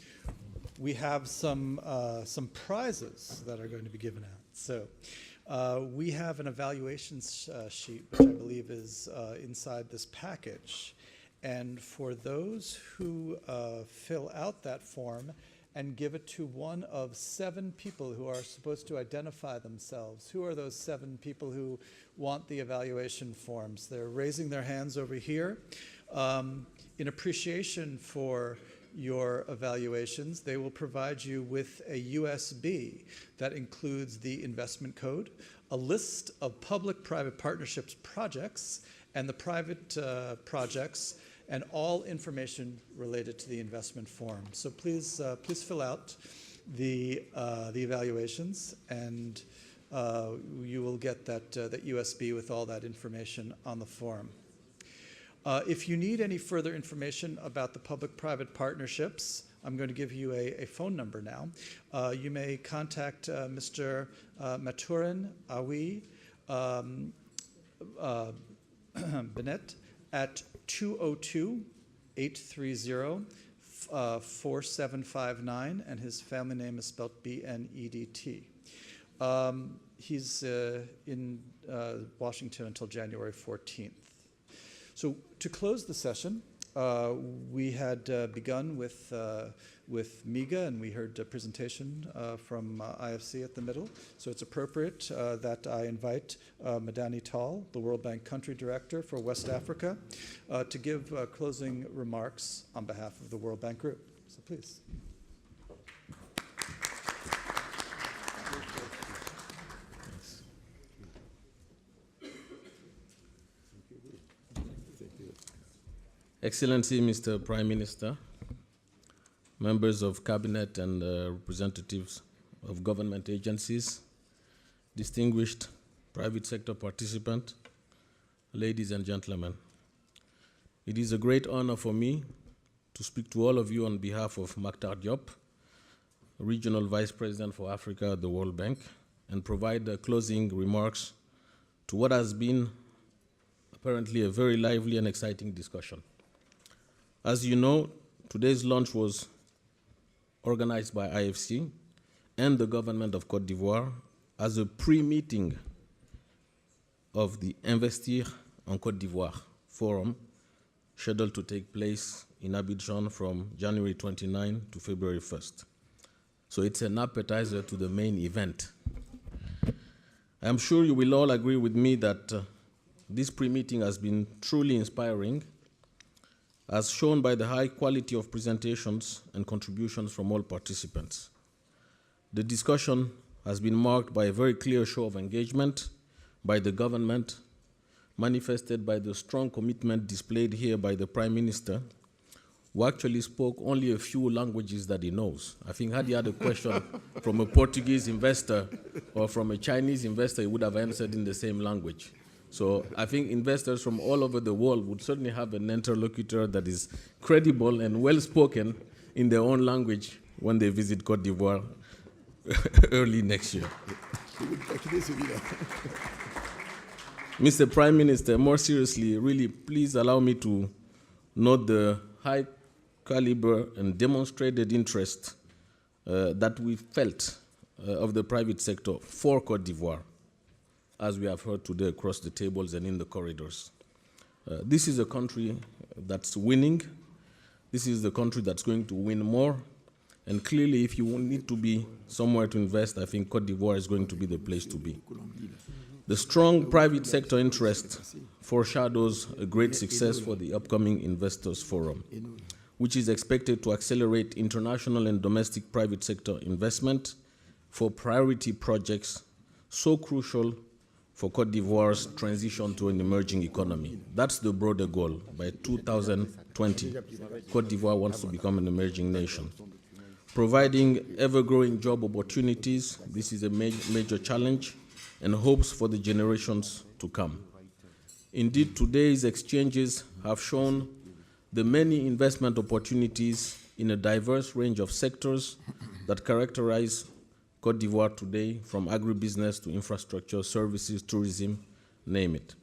[SPEAKER 5] we have some prizes that are going to be given out. So we have an evaluations sheet, which I believe is inside this package. And for those who fill out that form and give it to one of 7 people who are supposed to identify themselves, who are those 7 people who want the evaluation forms? They're raising their hands over here. In appreciation for your evaluations, they will provide you with a USB that includes the investment code, a list of public-private partnerships projects, and the private projects, and all information related to the investment form. So please fill out the evaluations, and you will get that USB with all that information on the form. If you need any further information about the public-private partnerships, I'm going to give you a phone number now. You may contact Mr. Maturin Awi Bennett at 202-830-4759, and his family name is spelled B-N-E-D-T. He's in Washington until January 14th. So to close the session, we had begun with MIGA, and we heard a presentation from IFC at the middle. So it's appropriate that I invite Madani Tall, the World Bank Country Director for West Africa, to give closing remarks on behalf of the World Bank Group. So please.
[SPEAKER 14] Excellency Mr. Prime Minister, members of Cabinet and representatives of government agencies, distinguished private sector participants, ladies and gentlemen. It is a great honor for me to speak to all of you on behalf of Maktar Diop, Regional Vice President for Africa at the World Bank, and provide closing remarks to what has been apparently a very lively and exciting discussion. As you know, today's launch was organized by IFC and the government of Côte d'Ivoire as a pre-meeting of the Investir en Côte d'Ivoire forum scheduled to take place in Abidjan from January 29 to February 1st. So it's an appetizer to the main event. I'm sure you will all agree with me that this pre-meeting has been truly inspiring, as shown by the high quality of presentations and contributions from all participants. The discussion has been marked by a very clear show of engagement by the government, manifested by the strong commitment displayed here by the Prime Minister, who actually spoke only a few languages that he knows. I think had he had a question from a Portuguese investor or from a Chinese investor, he would have answered in the same language. So I think investors from all over the world would certainly have an interlocutor that is credible and well-spoken in their own language when they visit Côte d'Ivoire early next year. Mr. Prime Minister, more seriously, really, please allow me to note the high caliber and demonstrated interest that we felt of the private sector for Côte d'Ivoire, as we have heard today across the tables and in the corridors. This is a country that's winning. This is the country that's going to win more. And clearly, if you need to be somewhere to invest, I think Côte d'Ivoire is going to be the place to be. The strong private sector interest foreshadows a great success for the upcoming Investors Forum, which is expected to accelerate international and domestic private sector investment for priority projects so crucial for Côte d'Ivoire's transition to an emerging economy. That's the broader goal. By 2020, Côte d'Ivoire wants to become an emerging nation. Providing ever-growing job opportunities, this is a major challenge and hopes for the generations to come. Indeed, today's exchanges have shown the many investment opportunities in a diverse range of sectors that characterize Côte d'Ivoire today, from agribusiness to infrastructure, services, tourism, name it.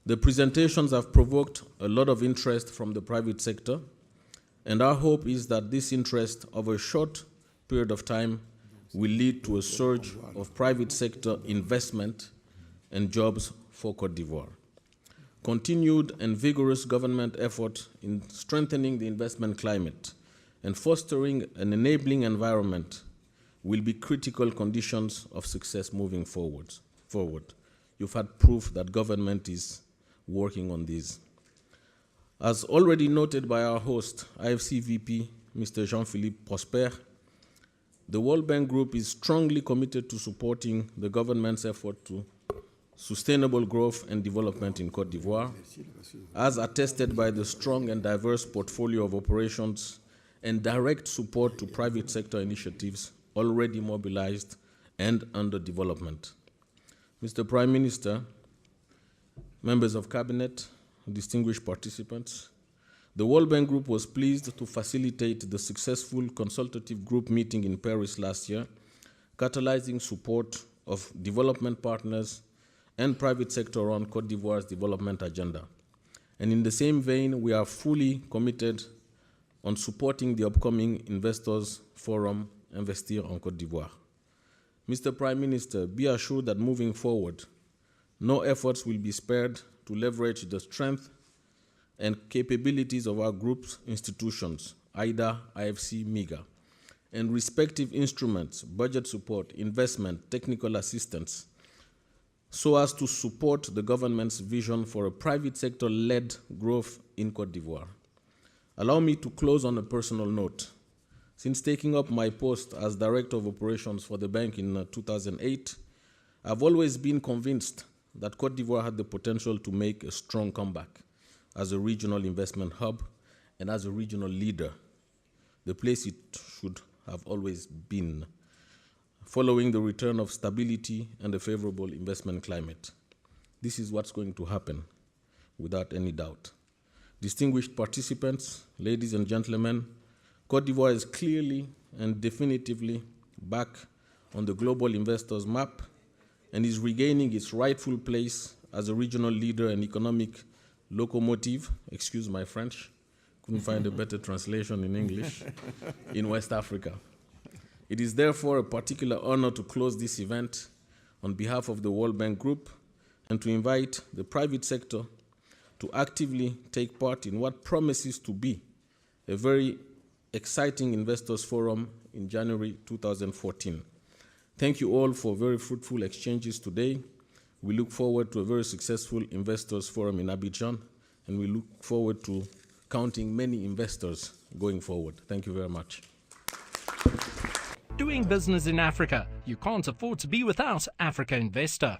[SPEAKER 14] The presentations have provoked a lot of interest from the private sector, and our hope is that this interest over a short period of time will lead to a surge of private sector investment and jobs for Côte d'Ivoire. Continued and vigorous government effort in strengthening the investment climate and fostering an enabling environment will be critical conditions of success moving forward. You've had proof that government is working on these. As already noted by our host, IFC VP, Mr. Jean-Philippe Prosper, the World Bank Group is strongly committed to supporting the government's effort to sustainable growth and development in Côte d'Ivoire, as attested by the strong and diverse portfolio of operations and direct support to private sector initiatives already mobilized and under development. Mr. Prime Minister, members of Cabinet, distinguished participants, the World Bank Group was pleased to facilitate the successful consultative group meeting in Paris last year, catalyzing support of development partners and private sector on Côte d'Ivoire's development agenda. And in the same vein, we are fully committed on supporting the upcoming Investors Forum Investir en Côte d'Ivoire. Mr. Prime Minister, be assured that moving forward, no efforts will be spared to leverage the strength and capabilities of our group's institutions, IDA, IFC, MIGA, and respective instruments, budget support, investment, technical assistance, so as to support the government's vision for a private sector-led growth in Côte d'Ivoire. Allow me to close on a personal note. Since taking up my post as Director of Operations for the bank in 2008, I've always been convinced that Côte d'Ivoire had the potential to make a strong comeback as a regional investment hub and as a regional leader, the place it should have always been, following the return of stability and a favorable investment climate. This is what's going to happen, without any doubt. Distinguished participants, ladies and gentlemen, Côte d'Ivoire is clearly and definitively back on the global investors map and is regaining its rightful place as a regional leader and economic locomotive, excuse my French, couldn't find a better translation in English, in West Africa. It is therefore a particular honor to close this event on behalf of the World Bank Group and to invite the private sector to actively take part in what promises to be a very exciting investors forum in January 2014. Thank you all for very fruitful exchanges today. We look forward to a very successful investors forum in Abidjan, and we look forward to counting many investors going forward. Thank you very much.
[SPEAKER 15] Doing business in Africa, you can't afford to be without Africa Investor.